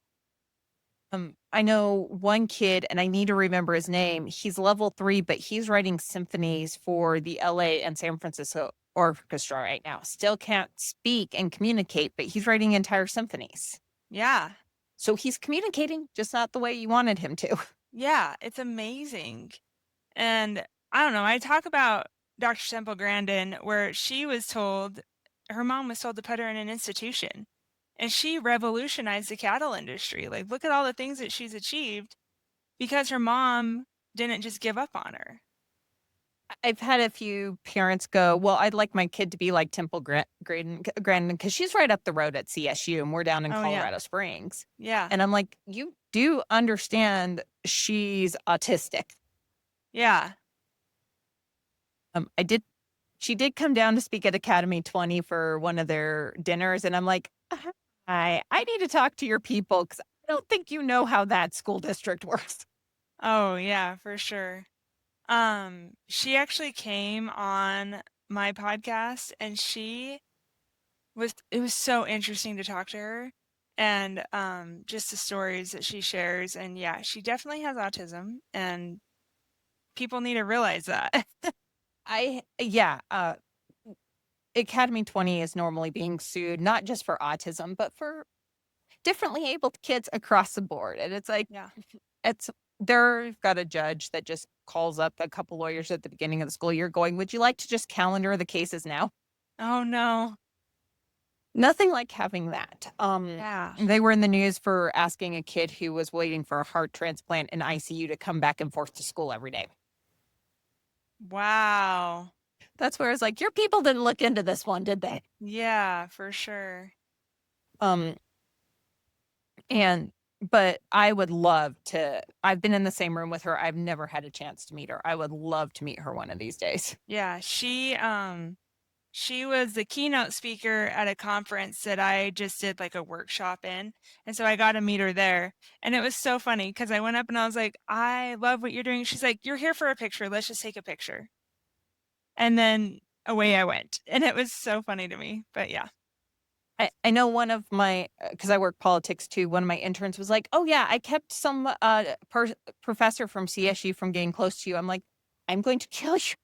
I know one kid, and I need to remember his name. He's level 3, but he's writing symphonies for the LA and San Francisco orchestra right now. Still can't speak and communicate, but he's writing entire symphonies.
Yeah.
So he's communicating, just not the way you wanted him to.
Yeah, it's amazing. And I don't know, I talk about Dr. Temple Grandin, where her mom was told to put her in an institution. And she revolutionized the cattle industry. Like, look at all the things that she's achieved because her mom didn't just give up on her.
I've had a few parents go, well, I'd like my kid to be like Temple Grandin because she's right up the road at CSU and we're down in
Oh, yeah.
Colorado Springs.
Yeah.
And I'm like, you do understand she's autistic.
Yeah.
She did come down to speak at Academy 20 for one of their dinners. And I'm like, I need to talk to your people because I don't think you know how that school district works.
Oh, yeah, for sure. She actually came on my podcast and it was so interesting to talk to her and just the stories that she shares. And yeah, she definitely has autism and people need to realize that.
Academy 20 is normally being sued, not just for autism, but for differently abled kids across the board. And it's like,
Yeah.
they've got a judge that just calls up a couple lawyers at the beginning of the school year going, would you like to just calendar the cases now?
Oh, no.
Nothing like having that.
Yeah.
They were in the news for asking a kid who was waiting for a heart transplant in ICU to come back and forth to school every day.
Wow.
That's where it's like, your people didn't look into this one, did they?
Yeah, for sure.
But I would love to. I've been in the same room with her. I've never had a chance to meet her. I would love to meet her one of these days.
Yeah, she was the keynote speaker at a conference that I just did like a workshop in. And so I got to meet her there. And it was so funny because I went up and I was like, I love what you're doing. She's like, you're here for a picture. Let's just take a picture. And then away I went. And it was so funny to me. But yeah.
I know one of my, because I work politics too, one of my interns was like, oh yeah, I kept some professor from CSU from getting close to you. I'm like, I'm going to kill you.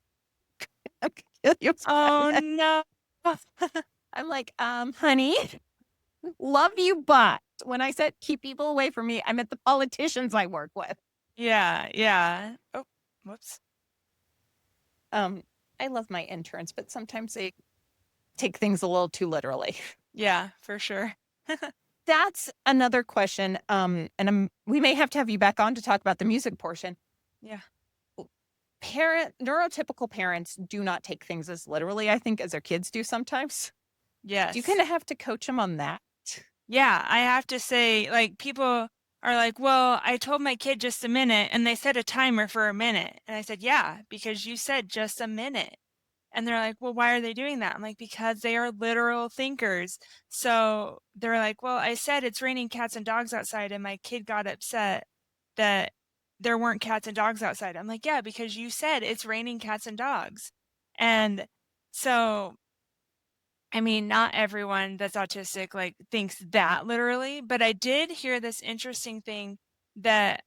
I'm going to kill you.
Oh, no.
I'm like, honey, love you, but when I said keep people away from me, I meant the politicians I work with.
Yeah, yeah. Oh, whoops.
I love my interns, but sometimes they take things a little too literally.
Yeah, for sure.
That's another question. And we may have to have you back on to talk about the music portion.
Yeah.
Neurotypical parents do not take things as literally, I think, as their kids do sometimes.
Yes.
Do you kind of have to coach them on that?
Yeah, I have to say, like, people are like, well, I told my kid just a minute and they set a timer for a minute. And I said, yeah, because you said just a minute. And they're like, well, why are they doing that? I'm like, because they are literal thinkers. So they're like, well, I said it's raining cats and dogs outside, and my kid got upset that there weren't cats and dogs outside. I'm like, yeah, because you said it's raining cats and dogs. And so, I mean, not everyone that's autistic like thinks that literally, but I did hear this interesting thing that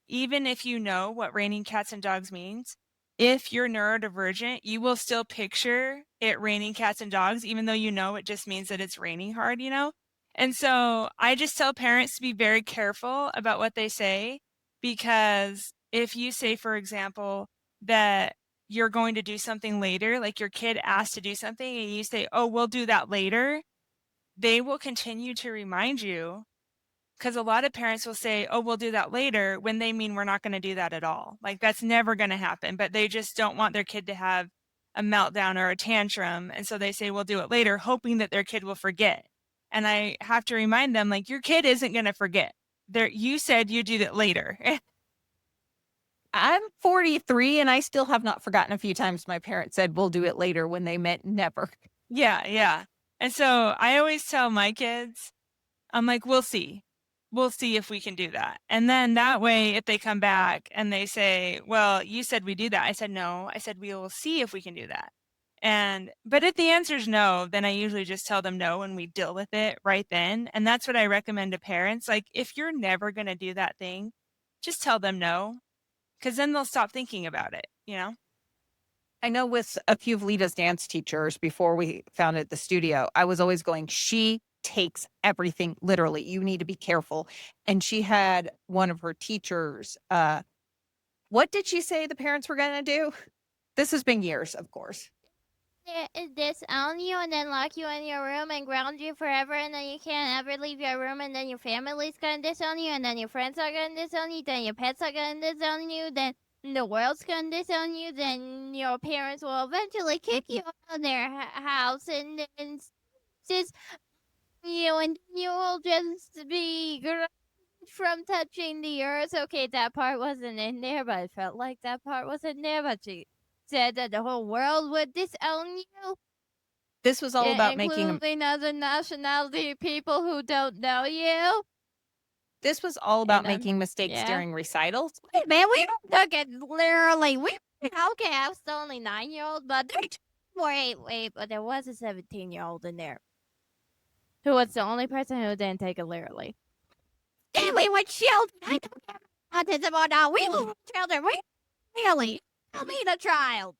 even if you know what raining cats and dogs means, if you're neurodivergent, you will still picture it raining cats and dogs, even though you know it just means that it's raining hard, you know? And so I just tell parents to be very careful about what they say, because if you say, for example, that you're going to do something later, like your kid asked to do something and you say, oh, we'll do that later, they will continue to remind you. Because a lot of parents will say, oh, we'll do that later, when they mean we're not going to do that at all. Like, that's never going to happen, but they just don't want their kid to have a meltdown or a tantrum. And so they say, we'll do it later, hoping that their kid will forget. And I have to remind them, like, your kid isn't going to forget. You said you do that later.
I'm 43 and I still have not forgotten a few times my parents said we'll do it later when they meant never.
Yeah, yeah. And so I always tell my kids, I'm like, we'll see. We'll see if we can do that. And then that way, if they come back and they say, well, you said we do that. I said, no. I said, we will see if we can do that. But if the answer is no, then I usually just tell them no and we deal with it right then. And that's what I recommend to parents. Like, if you're never going to do that thing, just tell them no, because then they'll stop thinking about it, you know?
I know with a few of Leta's dance teachers before we founded the studio, I was always going, she takes everything literally. You need to be careful. And she had one of her teachers. What did she say the parents were going to do? This has been years, of course.
Disown you and then lock you in your room and ground you forever, and then you can't ever leave your room, and then your family's gonna disown you, and then your friends are gonna disown you, then your pets are gonna disown you, then the world's gonna disown you, then your parents will eventually kick you out of their house, and then just you, and you will just be grounded from touching the earth. Okay, that part wasn't in there, but it felt like that part was in there. But she said that the whole world would disown you,
This was all about making
including other nationality people who don't know you.
this was all about
And,
making mistakes
yeah.
during recitals.
Wait, man, we took it literally. Okay, I was only 9-year-old, but wait, but there was a 17-year-old in there who was the only person who didn't take it literally. And we were children. I don't care autism or not. We were children. We really. I mean, a child.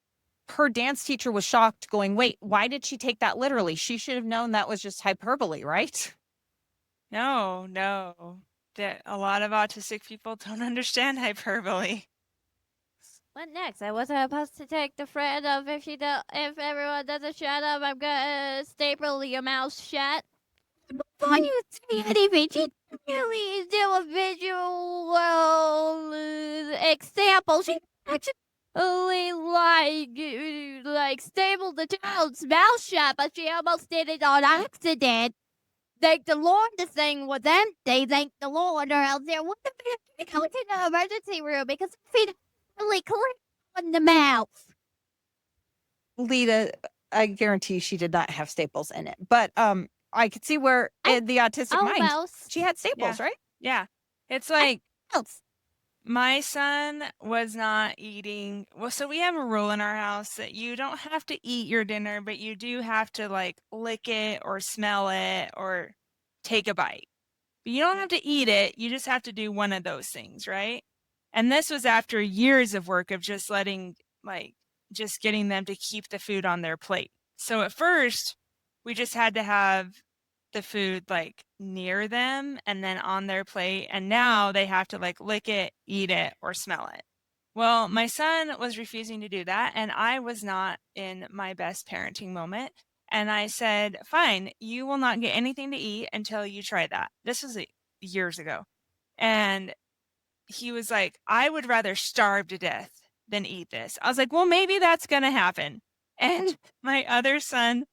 Her dance teacher was shocked, going, wait, why did she take that literally? She should have known that was just hyperbole, right?
No, that a lot of autistic people don't understand hyperbole.
What next? I wasn't supposed to take the threat of if everyone doesn't shut up, I'm gonna staple your mouth shut. Before you say anything, she really do a visual example. She actually like stapled the child's mouth shut, but she almost did it on accident. Thank the Lord the thing was empty. Thank the Lord, or else there would have been to go to the emergency room because feet really clear on the mouth.
Leta, I guarantee she did not have staples in it. But I could see where in the autistic mind,
Almost.
she had staples, right?
Yeah. It's like
Almost.
my son was not eating. Well, so we have a rule in our house that you don't have to eat your dinner, but you do have to like lick it or smell it or take a bite. But you don't have to eat it. You just have to do one of those things, right? And this was after years of work of just just getting them to keep the food on their plate. So at first, we just had to have the food like near them and then on their plate. And now they have to like lick it, eat it, or smell it. Well, my son was refusing to do that. And I was not in my best parenting moment. And I said, fine, you will not get anything to eat until you try that. This was years ago. And he was like, I would rather starve to death than eat this. I was like, well, maybe that's going to happen. And my other son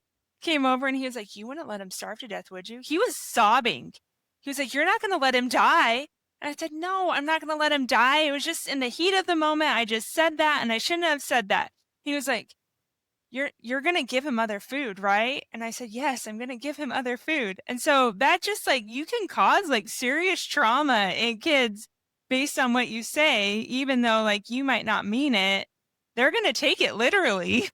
came over and he was like, you wouldn't let him starve to death, would you? He was sobbing. He was like, you're not going to let him die. And I said, no, I'm not going to let him die. It was just in the heat of the moment. I just said that and I shouldn't have said that. He was like, you're going to give him other food, right? And I said, yes, I'm going to give him other food. And so that just like, you can cause like serious trauma in kids based on what you say, even though like you might not mean it, they're going to take it literally.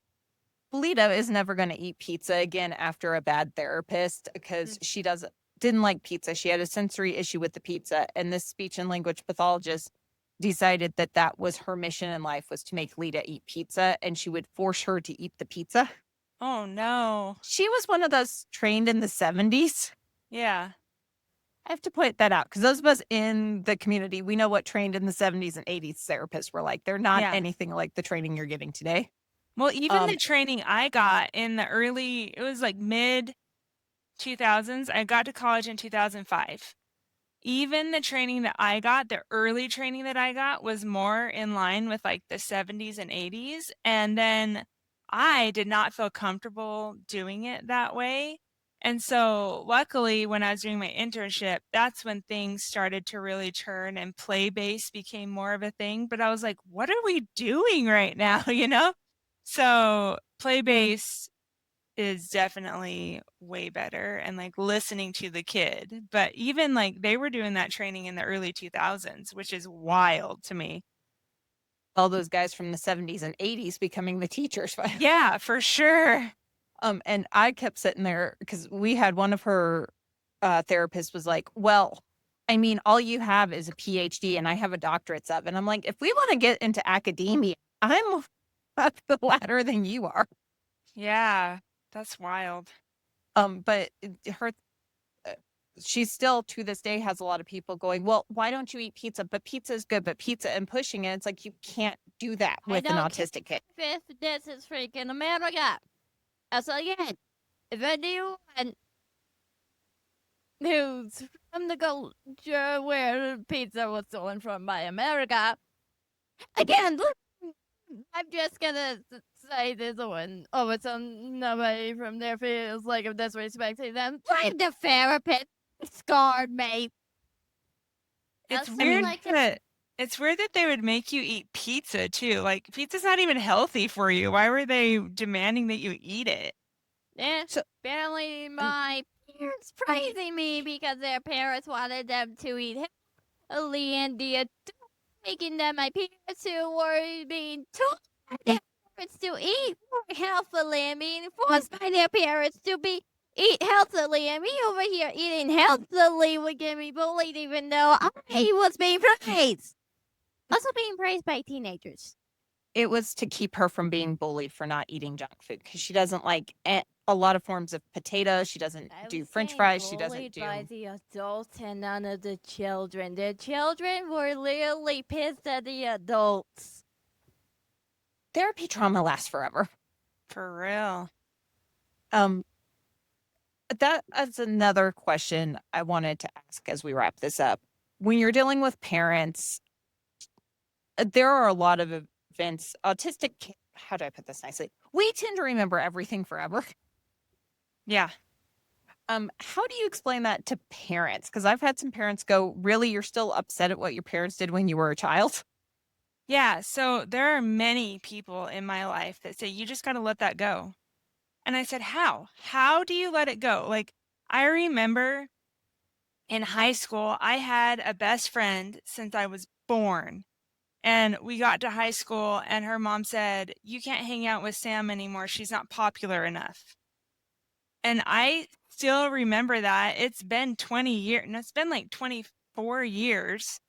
Leta is never going to eat pizza again after a bad therapist because she didn't like pizza. She had a sensory issue with the pizza, and this speech and language pathologist decided that that was her mission in life, was to make Leta eat pizza, and she would force her to eat the pizza.
Oh no.
She was one of those trained in the 70s.
Yeah.
I have to point that out because those of us in the community, we know what trained in the 70s and 80s therapists were like. They're not anything like the training you're getting today.
Well, even the training I got in the it was like mid 2000s. I got to college in 2005. Even the training that I got, the early training that I got, was more in line with like the 70s and 80s. And then I did not feel comfortable doing it that way. And so luckily, when I was doing my internship, that's when things started to really turn and play-based became more of a thing. But I was like, what are we doing right now? You know? So play-based is definitely way better, and like listening to the kid. But even like they were doing that training in the early 2000s, which is wild to me.
All those guys from the 70s and 80s becoming the teachers.
Yeah, for sure.
And I kept sitting there because we had one of her therapists was like, well, I mean, all you have is a PhD and I have a doctorate of. And I'm like, if we want to get into academia, I'm up the ladder than you are.
Yeah, that's wild.
But her, she still to this day has a lot of people going, well, why don't you eat pizza? But pizza is good, but pizza and pushing it, it's like you can't do that
I
with an
don't care
autistic kid.
if this is freaking America. So again, if anyone who's from the culture where pizza was stolen from by America, again, look, I'm just gonna say this one over some nobody from there feels like I'm disrespecting them. I'm the therapist scarred me.
It's
Also,
weird
like,
that it's weird that they would make you eat pizza too. Like pizza's not even healthy for you. Why were they demanding that you eat it?
yeah,
So
apparently my parents praising me because their parents wanted them to eat healthily, and the adult making them my parents who were being told by their parents to eat more healthily and being forced by their parents to eat healthily, and me over here eating healthily would get me bullied even though I was being praised. Also being praised by teenagers.
it was to keep her from being bullied for not eating junk food because she doesn't like a lot of forms of potato. She doesn't
I
do
was
French
getting
fries. She
bullied
doesn't
by
do
the adults and none of the children. The children were literally pissed at the adults.
therapy. Trauma lasts forever.
For real.
Um, that is another question I wanted to ask as we wrap this up. When you're dealing with parents, there are a lot of events. How do I put this nicely? We tend to remember everything forever.
Yeah.
How do you explain that to parents? Because I've had some parents go, really, you're still upset at what your parents did when you were a child?
Yeah. So there are many people in my life that say, you just got to let that go. And I said, how? How do you let it go? Like, I remember in high school, I had a best friend since I was born. And we got to high school, and her mom said, you can't hang out with Sam anymore. She's not popular enough. And I still remember that. It's been 20 years. No, it's been like 24 years.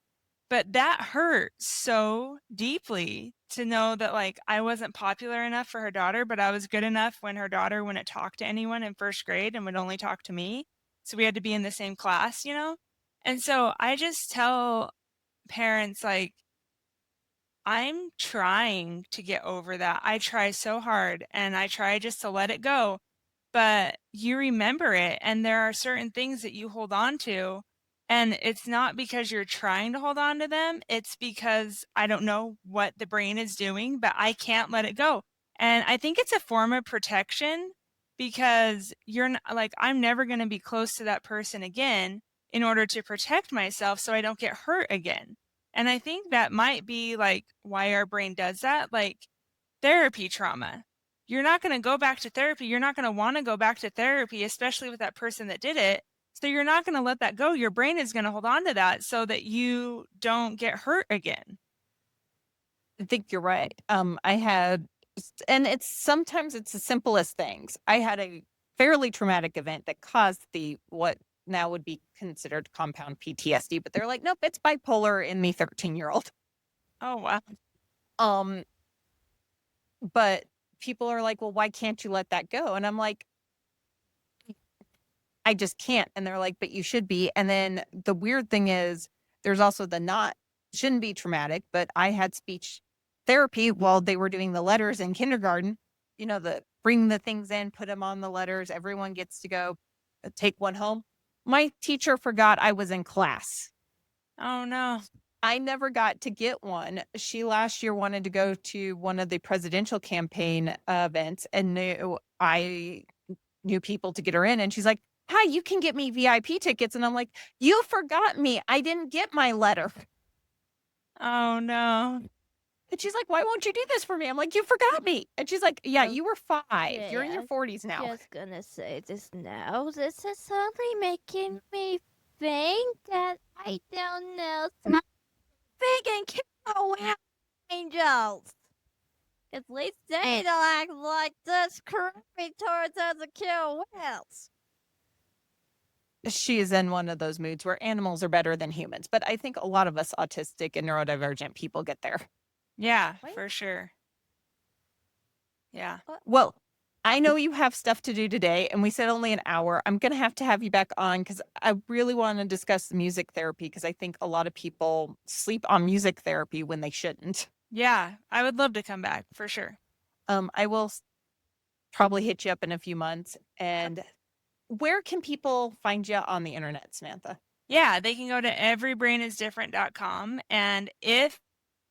But that hurt so deeply to know that like I wasn't popular enough for her daughter, but I was good enough when her daughter wouldn't talk to anyone in first grade and would only talk to me. So we had to be in the same class, you know? And so I just tell parents like, I'm trying to get over that. I try so hard and I try just to let it go, but you remember it. And there are certain things that you hold on to. And it's not because you're trying to hold on to them. It's because I don't know what the brain is doing, but I can't let it go. And I think it's a form of protection because you're not, like, I'm never going to be close to that person again in order to protect myself so I don't get hurt again. And I think that might be like why our brain does that, like therapy trauma. You're not going to go back to therapy. You're not going to want to go back to therapy, especially with that person that did it. So you're not going to let that go. Your brain is going to hold on to that so that you don't get hurt again.
I think you're right. I had, and sometimes it's the simplest things. I had a fairly traumatic event that caused what now would be considered compound PTSD, but they're like, nope, it's bipolar in the 13-year-old.
Oh, wow.
But people are like, well, why can't you let that go? And I'm like, I just can't. And they're like, but you should be. And then the weird thing is there's also shouldn't be traumatic, but I had speech therapy while they were doing the letters in kindergarten. You know, bring the things in, put them on the letters. Everyone gets to go take one home. My teacher forgot I was in class.
Oh, no.
I never got to get one. She last year wanted to go to one of the presidential campaign events and I knew people to get her in. And she's like, hi, you can get me VIP tickets. And I'm like, you forgot me. I didn't get my letter.
Oh, no.
And she's like, why won't you do this for me? I'm like, you forgot me. And she's like, yeah, you were 5. You're in your 40s now.
Just gonna say this now. This is only making me think that I don't know vegan kill angels. At least they don't act like this creepy towards other kill whales.
She is in one of those moods where animals are better than humans. But I think a lot of us autistic and neurodivergent people get there.
Yeah,
Wait.
for sure. Yeah.
Well, I know you have stuff to do today, and we said only an hour. I'm going to have you back on because I really want to discuss music therapy because I think a lot of people sleep on music therapy when they shouldn't.
Yeah, I would love to come back for sure.
I will probably hit you up in a few months. And where can people find you on the internet, Samantha?
Yeah, they can go to everybrainisdifferent.com. And if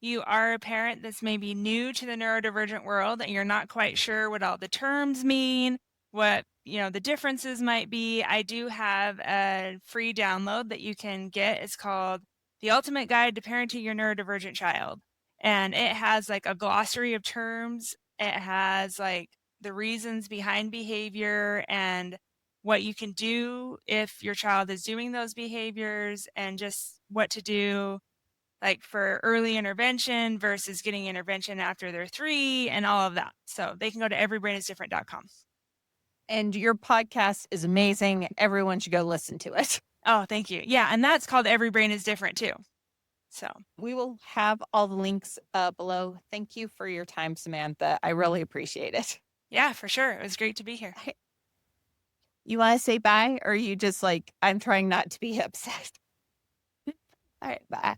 you are a parent that's maybe new to the neurodivergent world and you're not quite sure what all the terms mean, what the differences might be, I do have a free download that you can get. It's called The Ultimate Guide to Parenting Your Neurodivergent Child. And it has like a glossary of terms. It has like the reasons behind behavior and what you can do if your child is doing those behaviors, and just what to do like for early intervention versus getting intervention after they're 3 and all of that. So they can go to everybrainisdifferent.com.
And your podcast is amazing. Everyone should go listen to it.
Oh, thank you. Yeah, and that's called Every Brain is Different too. So
we will have all the links below. Thank you for your time, Samantha. I really appreciate it.
yeah, for sure. It was great to be here.
You want to say bye, or are you just like, I'm trying not to be upset? All right, bye.